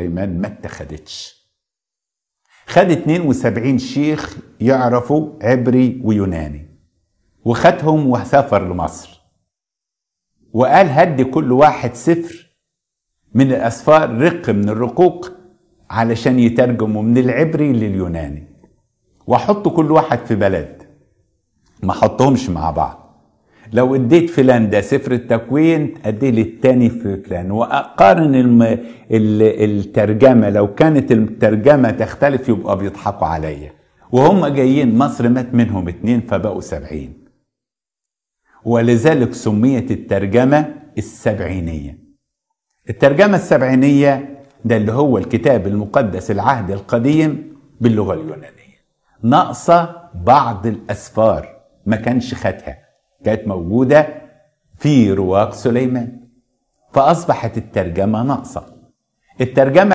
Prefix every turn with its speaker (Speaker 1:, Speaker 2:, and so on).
Speaker 1: سليمان ما اتخذتش. خد 72 شيخ يعرفوا عبري ويوناني وخدهم وسافر لمصر وقال هدي كل واحد سفر من الأسفار رق من الرقوق علشان يترجموا من العبري لليوناني وحطوا كل واحد في بلد، ما حطهمش مع بعض. لو اديت فلان ده سفر التكوين اديه للتاني في فلان واقارن الترجمة. لو كانت الترجمة تختلف يبقى بيضحكوا عليا. وهم جايين مصر مات منهم 2 فبقوا 70، ولذلك سميت الترجمة السبعينية. الترجمة السبعينية ده اللي هو الكتاب المقدس العهد القديم باللغة اليونانية، ناقصة بعض الأسفار ما كانش خدها، كانت موجودة في رواق سليمان، فأصبحت الترجمة ناقصة. الترجمة